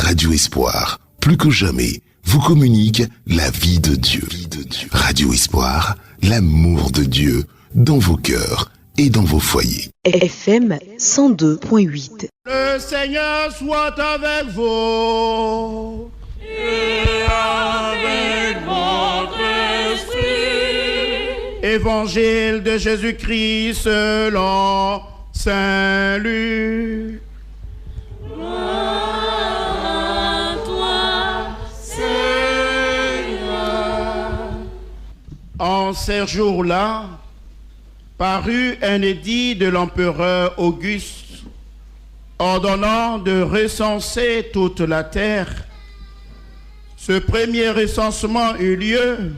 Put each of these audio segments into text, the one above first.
Radio Espoir, plus que jamais, vous communique la vie de Dieu. Radio Espoir, l'amour de Dieu dans vos cœurs et dans vos foyers. FM 102.8. Le Seigneur soit avec vous. Et avec votre esprit. Évangile de Jésus-Christ selon Saint Luc. Gloire à toi, Seigneur. En ces jours-là, parut un édit de l'empereur Auguste ordonnant de recenser toute la terre. Ce premier recensement eut lieu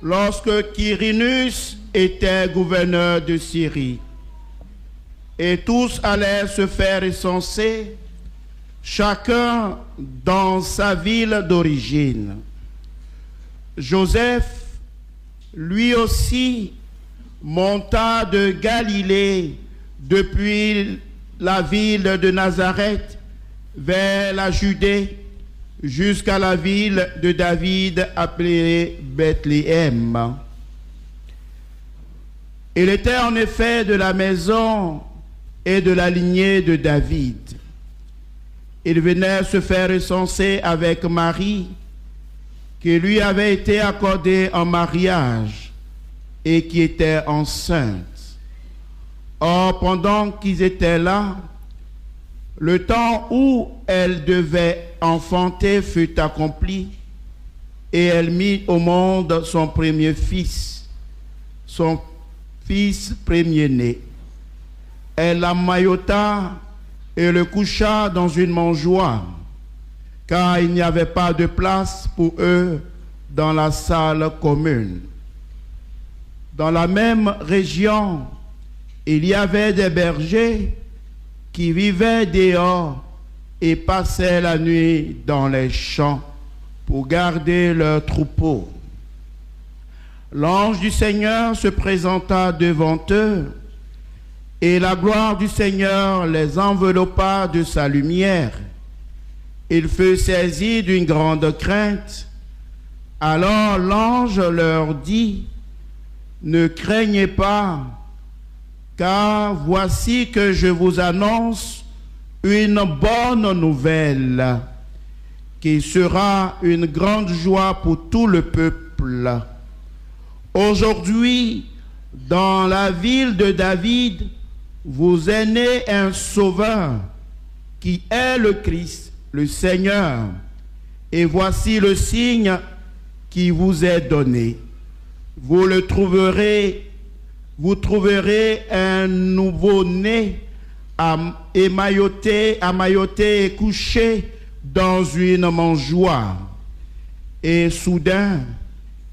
lorsque Quirinus était gouverneur de Syrie. Et tous allaient se faire recenser, chacun dans sa ville d'origine. Joseph, lui aussi, monta de Galilée depuis la ville de Nazareth vers la Judée jusqu'à la ville de David appelée Bethléem. Il était en effet de la maison et de la lignée de David. Il venait se faire recenser avec Marie, qui lui avait été accordée en mariage et qui était enceinte. Or, pendant qu'ils étaient là, le temps où elle devait enfanter fut accompli, et elle mit au monde son premier fils, son fils premier-né. Elle l'emmaillota et le coucha dans une mangeoire, car il n'y avait pas de place pour eux dans la salle commune. Dans la même région, il y avait des bergers qui vivaient dehors et passaient la nuit dans les champs pour garder leurs troupeaux. L'ange du Seigneur se présenta devant eux, et la gloire du Seigneur les enveloppa de sa lumière. Ils furent saisis d'une grande crainte. Alors l'ange leur dit: ne craignez pas, car voici que je vous annonce une bonne nouvelle, qui sera une grande joie pour tout le peuple. Aujourd'hui, dans la ville de David, vous est né un sauveur, qui est le Christ, le Seigneur. Et voici le signe qui vous est donné. Vous trouverez un nouveau-né emmailloté et couché dans une mangeoire. Et soudain,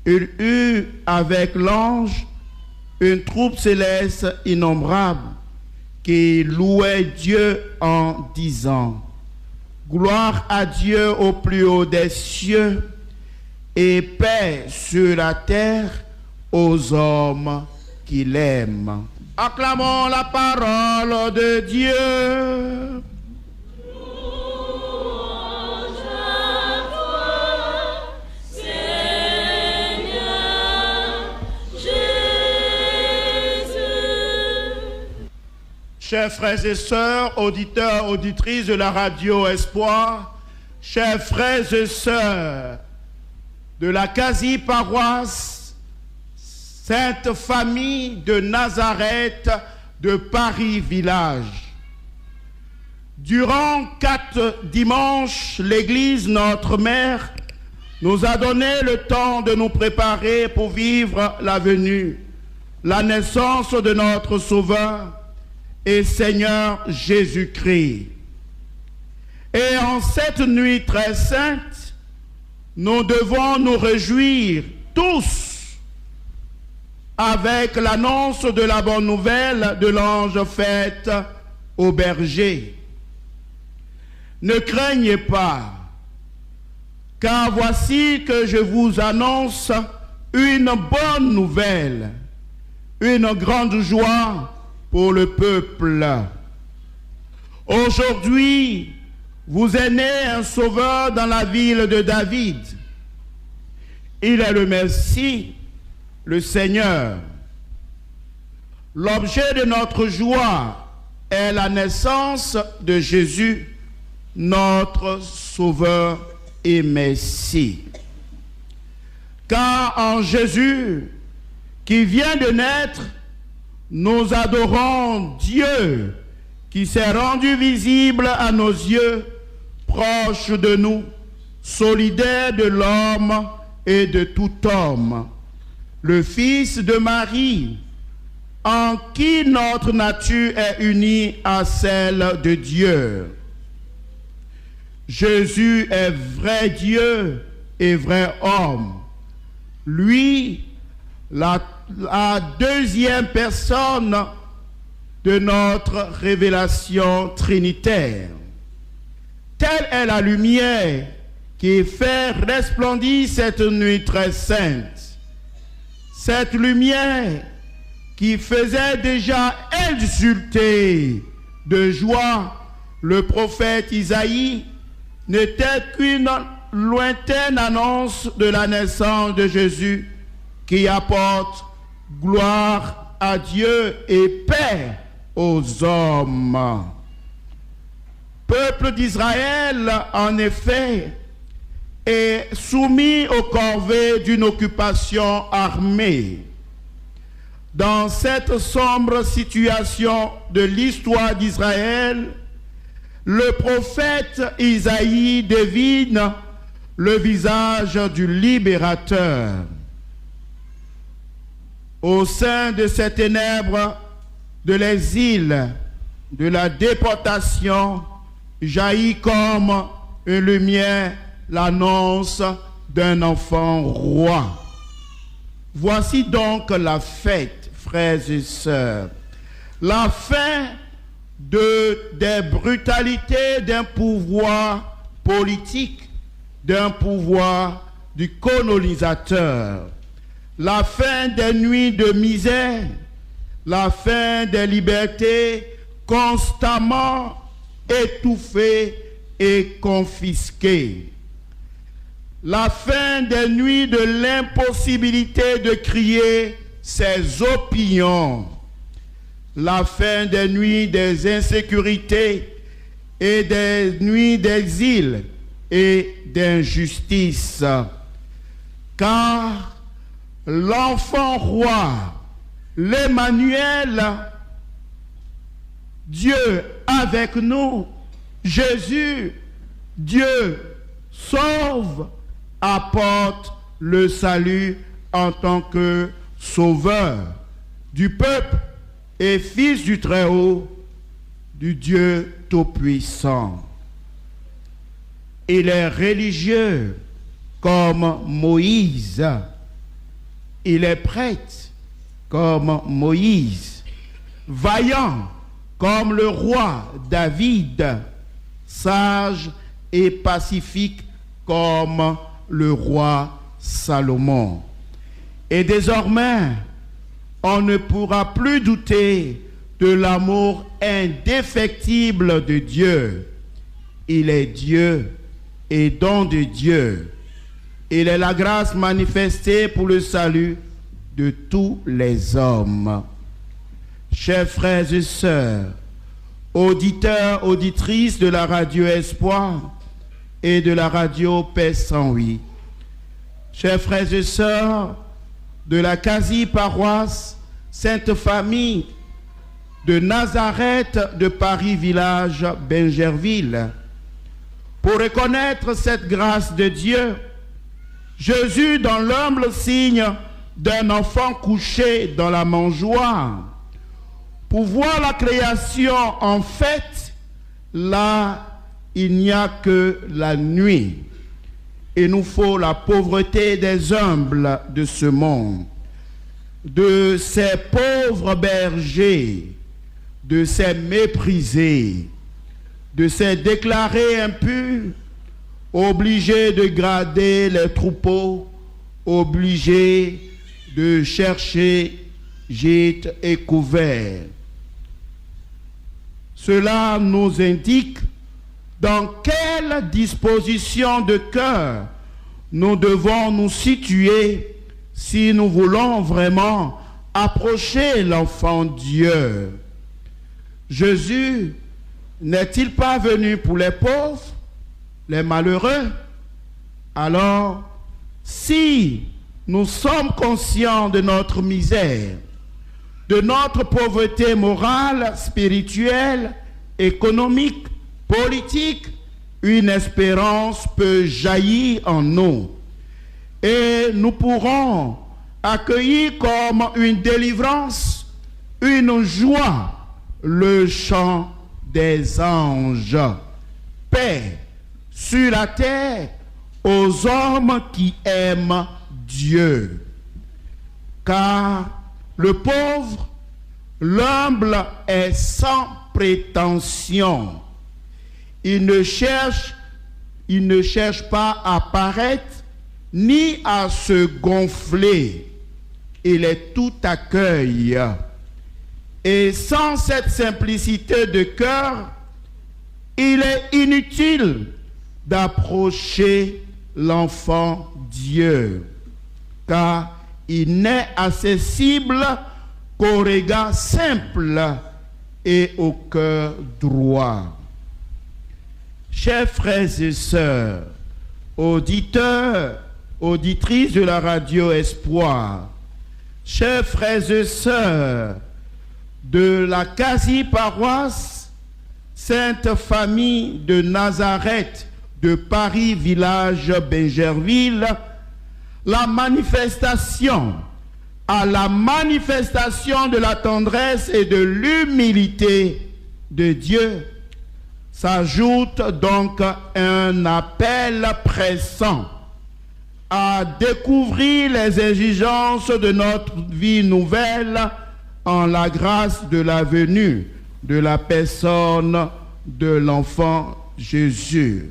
il eut avec l'ange une troupe céleste innombrable qui louait Dieu en disant: gloire à Dieu au plus haut des cieux et paix sur la terre aux hommes qui l'aiment. Acclamons la parole de Dieu. Louange à toi, Seigneur Jésus. Chers frères et sœurs, auditeurs, auditrices de la radio Espoir, chers frères et sœurs de la quasi-paroisse Sainte Famille de Nazareth de Paris Village. Durant 4 dimanches, l'Église, notre Mère, nous a donné le temps de nous préparer pour vivre la venue, la naissance de notre Sauveur et Seigneur Jésus-Christ. Et en cette nuit très sainte, nous devons nous réjouir tous avec l'annonce de la bonne nouvelle de l'ange faite aux bergers. Ne craignez pas, car voici que je vous annonce une bonne nouvelle, une grande joie pour le peuple. Aujourd'hui, vous est né un sauveur dans la ville de David. Il est le Messie, le Seigneur. L'objet de notre joie est la naissance de Jésus, notre Sauveur et Messie. Car en Jésus, qui vient de naître, nous adorons Dieu, qui s'est rendu visible à nos yeux, proche de nous, solidaire de l'homme et de tout homme, le Fils de Marie, en qui notre nature est unie à celle de Dieu. Jésus est vrai Dieu et vrai homme. Lui, la deuxième personne de notre révélation trinitaire. Telle est la lumière qui fait resplendir cette nuit très sainte. Cette lumière qui faisait déjà exulter de joie le prophète Isaïe n'était qu'une lointaine annonce de la naissance de Jésus qui apporte gloire à Dieu et paix aux hommes. Peuple d'Israël, en effet, est soumis aux corvées d'une occupation armée. Dans cette sombre situation de l'histoire d'Israël, le prophète Isaïe devine le visage du libérateur. Au sein de ces ténèbres de l'exil, de la déportation, jaillit comme une lumière l'annonce d'un enfant roi. Voici donc la fête, frères et sœurs, la fin des brutalités d'un pouvoir politique, d'un pouvoir du colonisateur, la fin des nuits de misère, la fin des libertés constamment étouffées et confisquées, la fin des nuits de l'impossibilité de crier ses opinions, la fin des nuits des insécurités et des nuits d'exil et d'injustice. Car l'enfant roi, l'Emmanuel, Dieu avec nous, Jésus, Dieu sauve, apporte le salut en tant que sauveur du peuple et fils du Très-Haut, du Dieu Tout-Puissant. Il est religieux comme Moïse. Il est prêtre comme Moïse, vaillant comme le roi David, sage et pacifique comme le roi Salomon. Et désormais, on ne pourra plus douter de l'amour indéfectible de Dieu. Il est Dieu et don de Dieu. Il est la grâce manifestée pour le salut de tous les hommes. Chers frères et sœurs, auditeurs, auditrices de la radio Espoir et de la radio Paix 108, chers frères et sœurs de la quasi-paroisse Sainte-Famille de Nazareth de Paris-Village Benjerville, pour reconnaître cette grâce de Dieu, Jésus, dans l'humble signe d'un enfant couché dans la mangeoire, pour voir la création en fête, là, il n'y a que la nuit. Il nous faut la pauvreté des humbles de ce monde, de ces pauvres bergers, de ces méprisés, de ces déclarés impurs, obligés de garder les troupeaux, obligés de chercher gîte et couvert. Cela nous indique Dans quelle disposition de cœur nous devons nous situer si nous voulons vraiment approcher l'enfant Dieu? Jésus n'est-il pas venu pour les pauvres, les malheureux? Alors, si nous sommes conscients de notre misère, de notre pauvreté morale, spirituelle, économique, politique, une espérance peut jaillir en nous. Et nous pourrons accueillir comme une délivrance, une joie, le chant des anges. Paix sur la terre aux hommes qui aiment Dieu. Car le pauvre, l'humble est sans prétention. Il ne cherche pas à paraître ni à se gonfler. Il est tout accueil. Et sans cette simplicité de cœur, il est inutile d'approcher l'enfant Dieu, car il n'est accessible qu'au regard simple et au cœur droit. Chers frères et sœurs, auditeurs, auditrices de la radio Espoir, chers frères et sœurs de la quasi-paroisse Sainte Famille de Nazareth de Paris, village Benjerville, la manifestation de la tendresse et de l'humilité de Dieu s'ajoute donc un appel pressant à découvrir les exigences de notre vie nouvelle en la grâce de la venue de la personne de l'enfant Jésus.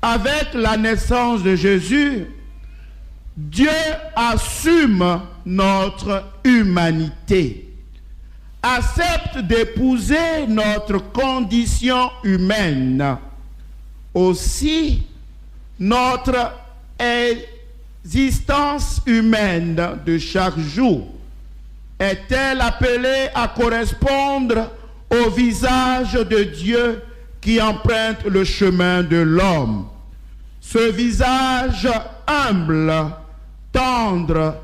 Avec la naissance de Jésus, Dieu assume notre humanité, accepte d'épouser notre condition humaine. Aussi, notre existence humaine de chaque jour est-elle appelée à correspondre au visage de Dieu qui emprunte le chemin de l'homme. Ce visage humble, tendre,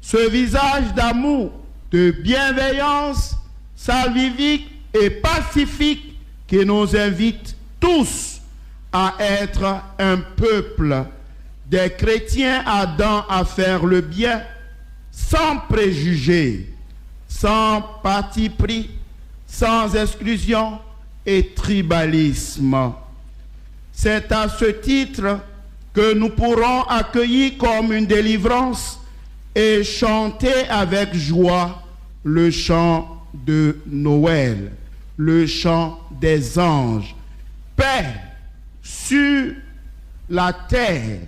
ce visage d'amour, de bienveillance, salvifique et pacifique qui nous invite tous à être un peuple, des chrétiens ardents à faire le bien, sans préjugés, sans parti pris, sans exclusion et tribalisme. C'est à ce titre que nous pourrons accueillir comme une délivrance et chanter avec joie le chant de Noël, le chant des anges. Paix sur la terre,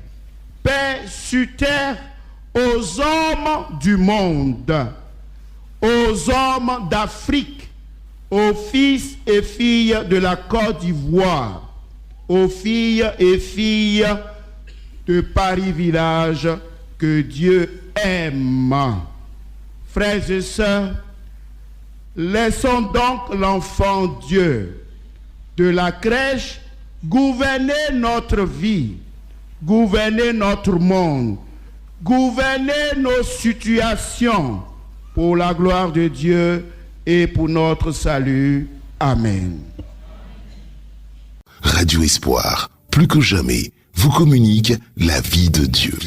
paix sur terre aux hommes du monde, aux hommes d'Afrique, aux fils et filles de la Côte d'Ivoire, aux filles et filles de Paris village que Dieu aime. Frères et sœurs, laissons donc l'enfant Dieu de la crèche gouverner notre vie, gouverner notre monde, gouverner nos situations pour la gloire de Dieu et pour notre salut. Amen. Radio Espoir, plus que jamais, vous communique la vie de Dieu.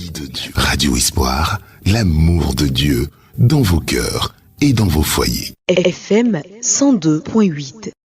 Radio Espoir, l'amour de Dieu dans vos cœurs et dans vos foyers. FM 102.8